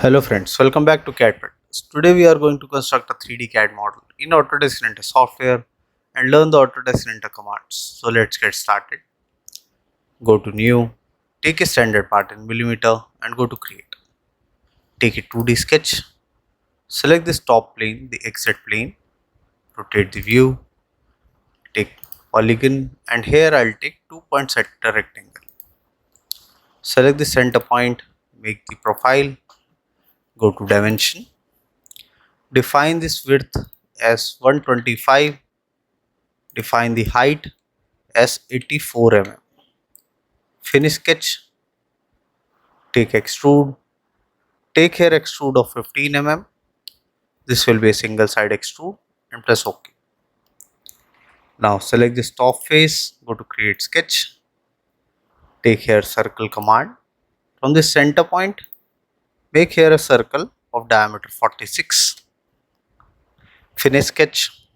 Hello friends, welcome back to CAD Practice. Today we are going to construct a 3D CAD model in Autodesk Inventor software and learn the Autodesk Inventor commands. So let's get started. Go to New, take a standard part in millimeter and go to Create. Take a 2D sketch, select this top plane, the exit plane, rotate the view, take polygon and here I'll take 2 points at the rectangle. Select the center point, make the profile, go to dimension. Define this width as 125, define the height as 84 mm. Finish sketch, take extrude, take here extrude of 15 mm. This will be a single side extrude and press OK. Now select this top face, go to create sketch, take here circle command. From this center point, make here a circle of diameter 46. Finish sketch,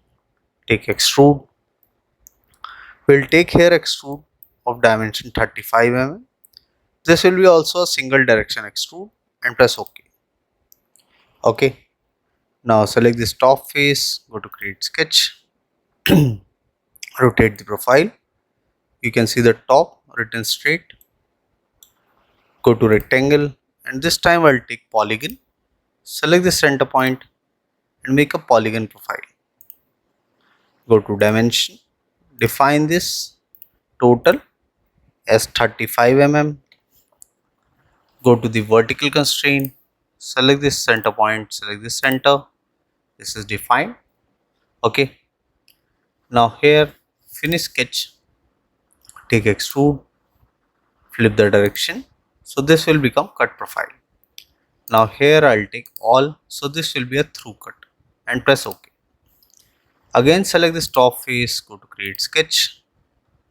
take extrude. We'll take here extrude of dimension 35 mm. This will be also a single direction extrude and press OK. OK. Now select this top face, go to create sketch, rotate the profile. You can see the top written straight. Go to rectangle and this time I'll take polygon. Select the center point and make a polygon profile. Go to dimension, define this total as 35 mm. Go to the vertical constraint, select this center point, select this center. This is defined. Okay. Now here finish sketch, take extrude, flip the direction. So this will become cut profile. Now here I'll take all. So this will be a through cut and press OK. Again select this top face, go to create sketch,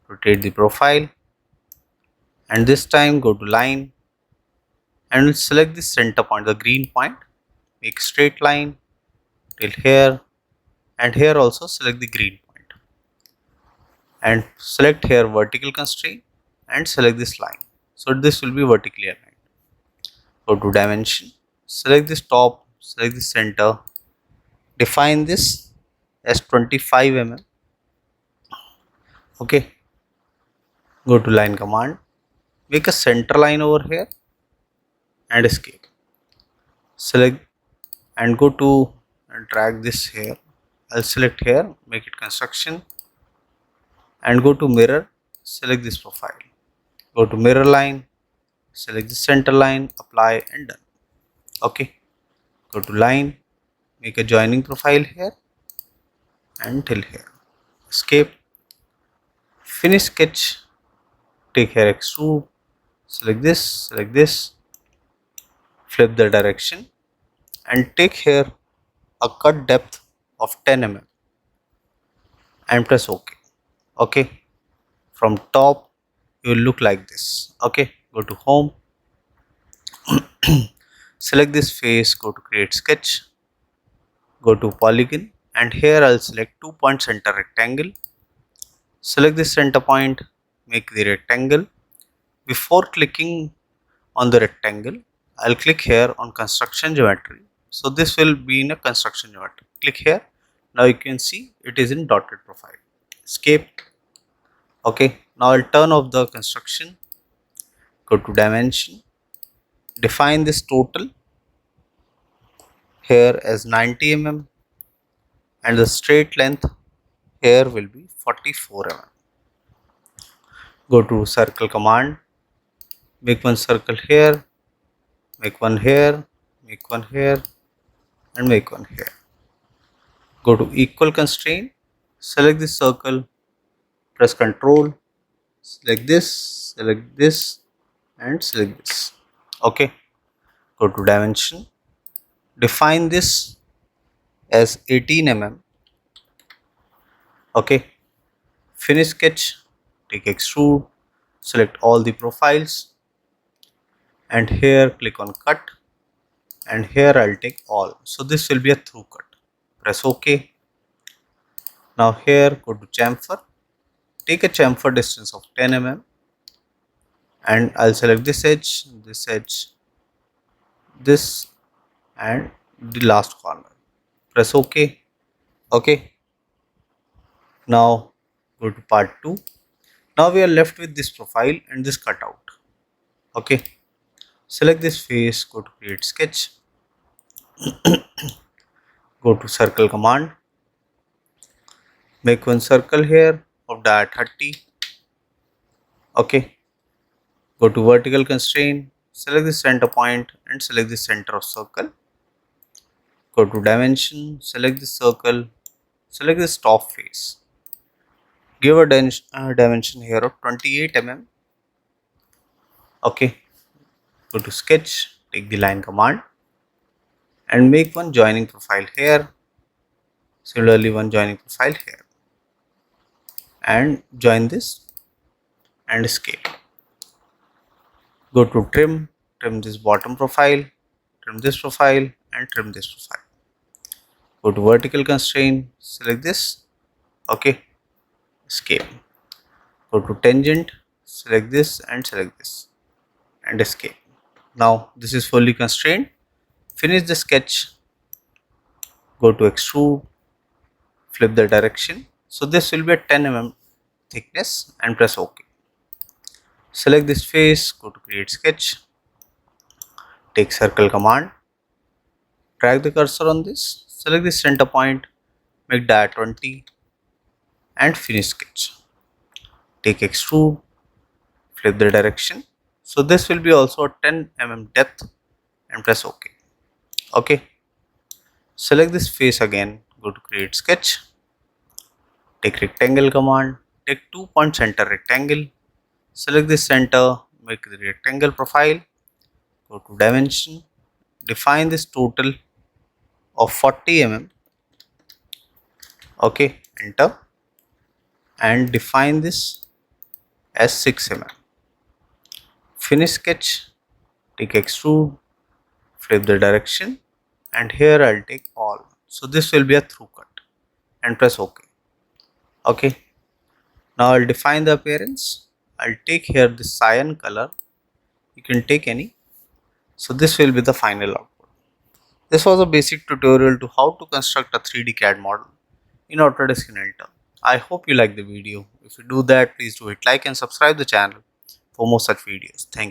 rotate the profile and this time go to line and select the center point, the green point, make straight line till here and here also select the green point and select here vertical constraint and select this line. So this will be vertically aligned. Go to dimension, select this top, select the center, define this as 25 mm. Okay. Go to line command, make a center line over here and escape. Select and go to and drag this here. I'll select here, make it construction and go to mirror, select this profile. Go to mirror line, select the center line, apply and done. Okay. Go to line, make a joining profile here and till here. Escape. Finish sketch, take here extrude, select this, flip the direction and take here a cut depth of 10 mm and press OK. Okay. From top you will look like this. Okay. Go to home, select this face, go to create sketch, go to polygon and here I'll select 2 point center rectangle. Select this center point, make the rectangle. Before clicking on the rectangle, I'll click here on construction geometry. So this will be in a construction geometry. Click here. Now you can see it is in dotted profile. Escape. Okay. Now I'll turn off the construction. Go to dimension. Define this total here as 90 mm and the straight length here will be 44 mm. Go to circle command, make one circle here, make one here, make one here and make one here. Go to equal constraint, select this circle, press Ctrl, select this and select this. Okay. Go to dimension, define this as 18 mm. Okay. Finish sketch, take extrude, select all the profiles and here click on cut and here I'll take all. So this will be a through cut. Press OK. Now here go to chamfer, take a chamfer distance of 10 mm and I'll select this edge, this edge, this and the last corner. Press OK. Okay. Now go to part 2. Now we are left with this profile and this cutout. Okay. Select this face, go to create sketch, go to circle command, make one circle here of diameter 30. Okay. Go to vertical constraint, select the center point and select the center of circle. Go to dimension, select the circle, select this top face. Give a dimension here of 28 mm. Okay. Go to sketch, take the line command and make one joining profile here. Similarly, one joining profile here. And join this and escape. Go to trim, trim this bottom profile, trim this profile and trim this profile. Go to vertical constraint, select this, okay, escape. Go to tangent, select this and escape. Now this is fully constrained. Finish the sketch, go to extrude, flip the direction. So this will be a 10 mm thickness and press OK. Select this face, go to create sketch, take circle command, drag the cursor on this, select the center point, make diameter 20 and finish sketch. Take extrude, flip the direction. So this will be also a 10 mm depth and press OK. Okay. Select this face again, go to create sketch, take rectangle command, take 2-point center rectangle, select this center, make the rectangle profile, go to dimension, define this total of 40 mm, okay, enter and define this as 6 mm. Finish sketch, take extrude, flip the direction and here I'll take all. So this will be a through cut and press OK. Okay. Now I'll define the appearance. I'll take here the cyan color. You can take any. So this will be the final output. This was a basic tutorial to how to construct a 3D CAD model in Autodesk Inventor. I hope you like the video. If you do that, please do hit like and subscribe the channel for more such videos. Thank you.